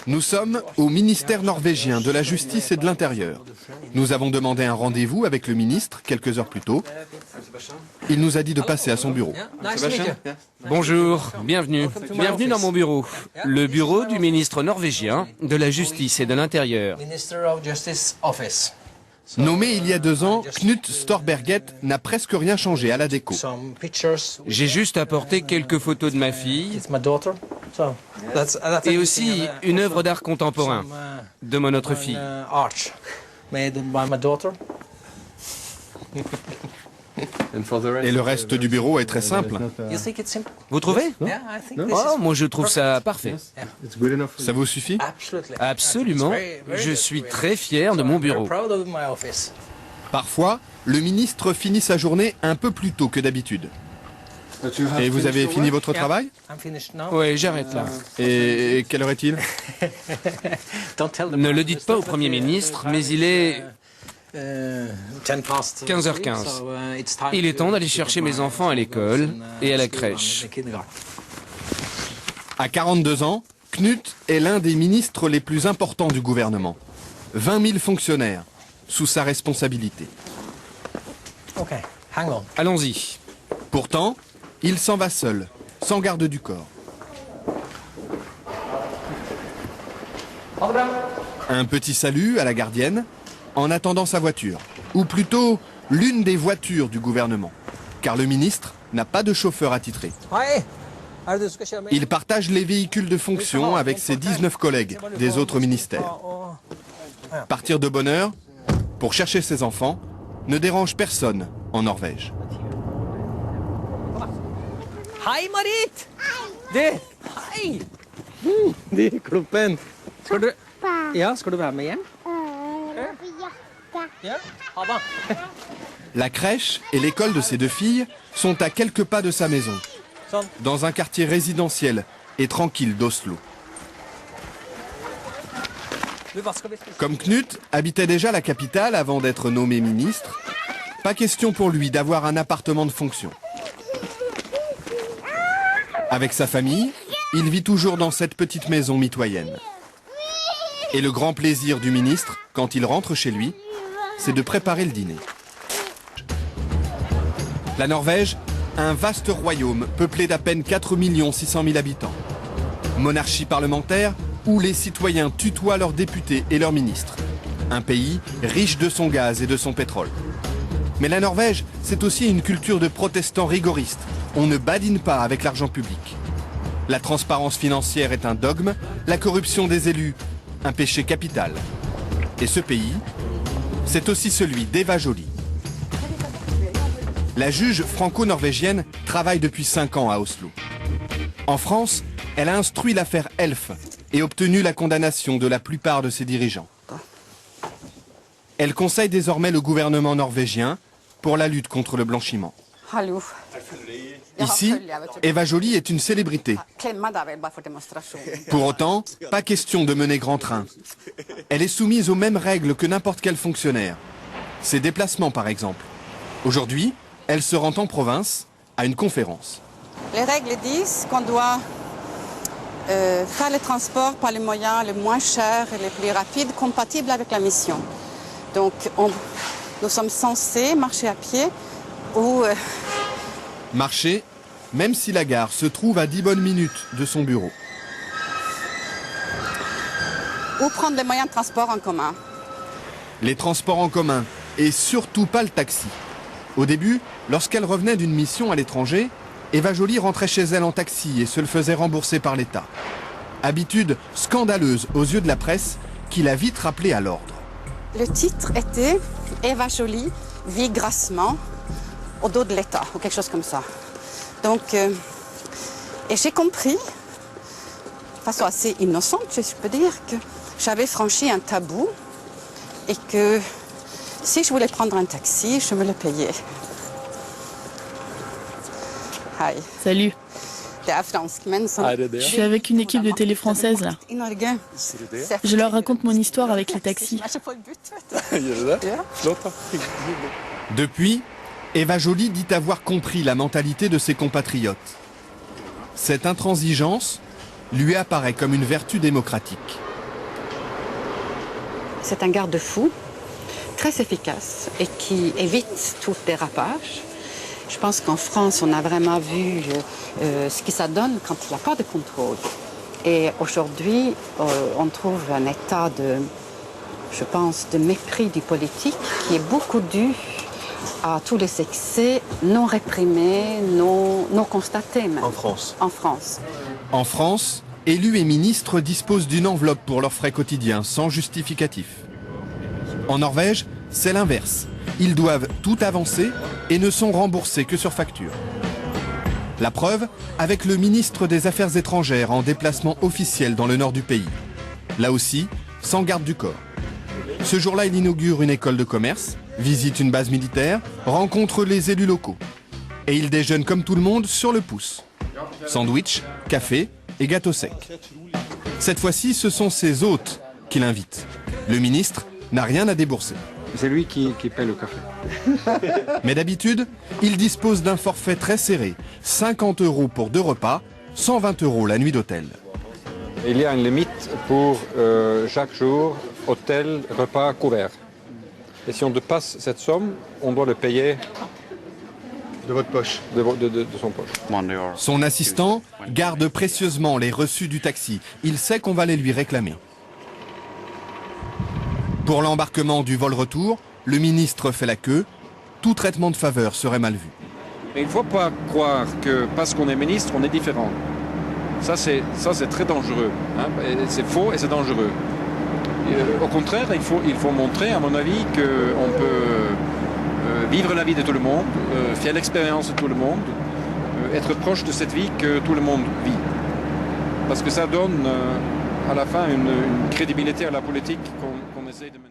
Nous sommes au ministère norvégien de la Justice et de l'Intérieur. Nous avons demandé un rendez-vous avec le ministre quelques heures plus tôt. Il nous a dit de passer à son bureau. Bonjour, bienvenue. Bienvenue dans mon bureau. Le bureau du ministre norvégien de la Justice et de l'Intérieur. Nommé il y a 2 ans, Knut Storberget n'a presque rien changé à la déco. J'ai juste apporté quelques photos de ma fille et aussi une œuvre d'art contemporain de mon autre fille. Et le reste du bureau est très simple. Vous trouvez? Oh, moi je trouve ça parfait. Ça vous suffit? Absolument. Je suis très fier de mon bureau. Parfois, le ministre finit sa journée un peu plus tôt que d'habitude. Et vous avez fini votre travail? Oui, j'arrête là. Et quelle heure est-il? Ne le dites pas au Premier ministre, mais il est 15h15. Il est temps d'aller chercher mes enfants à l'école et à la crèche. À 42 ans, Knut est l'un des ministres les plus importants du gouvernement. 20 000 fonctionnaires sous sa responsabilité. Allons-y. Pourtant, il s'en va seul, sans garde du corps. Un petit salut à la gardienne en attendant sa voiture, ou plutôt l'une des voitures du gouvernement, car le ministre n'a pas de chauffeur attitré. Il partage les véhicules de fonction avec ses 19 collègues des autres ministères. Partir de bonne heure pour chercher ses enfants ne dérange personne en Norvège. Hei, Marit! Du, hei! De kloppen. Skal du være med hjem? Ja, ha det. La crèche et l'école de ses 2 filles sont à quelques pas de sa maison, dans un quartier résidentiel et tranquille d'Oslo. Comme Knut habitait déjà la capitale avant d'être nommé ministre, pas question pour lui d'avoir un appartement de fonction. Avec sa famille, il vit toujours dans cette petite maison mitoyenne. Et le grand plaisir du ministre, quand il rentre chez lui, c'est de préparer le dîner. La Norvège, un vaste royaume peuplé d'à peine 4 600 000 habitants. Monarchie parlementaire où les citoyens tutoient leurs députés et leurs ministres. Un pays riche de son gaz et de son pétrole. Mais la Norvège, c'est aussi une culture de protestants rigoristes. On ne badine pas avec l'argent public. La transparence financière est un dogme, la corruption des élus, un péché capital. Et ce pays, c'est aussi celui d'Eva Joly. La juge franco-norvégienne travaille depuis 5 ans à Oslo. En France, elle a instruit l'affaire Elf et obtenu la condamnation de la plupart de ses dirigeants. Elle conseille désormais le gouvernement norvégien pour la lutte contre le blanchiment. Ici, Eva Joly est une célébrité. Pour autant, pas question de mener grand train. Elle est soumise aux mêmes règles que n'importe quel fonctionnaire. Ses déplacements, par exemple. Aujourd'hui, elle se rend en province à une conférence. Les règles disent qu'on doit faire les transports par les moyens les moins chers et les plus rapides, compatibles avec la mission. Donc, nous sommes censés marcher à pied ou... Marcher, même si la gare se trouve à 10 bonnes minutes de son bureau. Ou prendre les moyens de transport en commun. Les transports en commun, et surtout pas le taxi. Au début, lorsqu'elle revenait d'une mission à l'étranger, Eva Joly rentrait chez elle en taxi et se le faisait rembourser par l'État. Habitude scandaleuse aux yeux de la presse qui l'a vite rappelée à l'ordre. Le titre était « Eva Joly vit grassement au dos de l'État » ou quelque chose comme ça. Donc, et j'ai compris, de façon assez innocente, je peux dire, que j'avais franchi un tabou et que si je voulais prendre un taxi, je me le payais. Hi. Salut. Je Je suis avec une équipe de télé française là. Je leur raconte mon histoire avec les taxis. Depuis, Eva Joly dit avoir compris la mentalité de ses compatriotes. Cette intransigeance, lui apparaît comme une vertu démocratique. C'est un garde-fou très efficace et qui évite tout dérapage. Je pense qu'en France, on a vraiment vu ce que ça donne quand il n'y a pas de contrôle. Et aujourd'hui, on trouve un état je pense, de mépris du politique qui est beaucoup dû à tous les excès non réprimés, non constatés même. En France. En France. En France, élus et ministres disposent d'une enveloppe pour leurs frais quotidiens, sans justificatif. En Norvège, c'est l'inverse. Ils doivent tout avancer et ne sont remboursés que sur facture. La preuve, avec le ministre des Affaires étrangères en déplacement officiel dans le nord du pays. Là aussi, sans garde du corps. Ce jour-là, il inaugure une école de commerce, visite une base militaire, rencontre les élus locaux. Et il déjeune comme tout le monde sur le pouce. Sandwich, café et gâteau sec. Cette fois-ci, ce sont ses hôtes qui l'invitent. Le ministre n'a rien à débourser. C'est lui qui paie le café. Mais d'habitude, il dispose d'un forfait très serré. 50 € pour 2 repas, 120 € la nuit d'hôtel. Il y a une limite pour chaque jour, hôtel, repas, couvert. Et si on dépasse cette somme, on doit le payer De votre poche. de son poche. Son assistant garde précieusement les reçus du taxi. Il sait qu'on va les lui réclamer. Pour l'embarquement du vol retour, le ministre fait la queue. Tout traitement de faveur serait mal vu. Mais il ne faut pas croire que parce qu'on est ministre, on est différent. Ça, c'est très dangereux. Hein. C'est faux et c'est dangereux. Au contraire, il faut montrer, à mon avis, qu'on peut vivre la vie de tout le monde, faire l'expérience de tout le monde, être proche de cette vie que tout le monde vit. Parce que ça donne à la fin une crédibilité à la politique qu'on essaie de mener.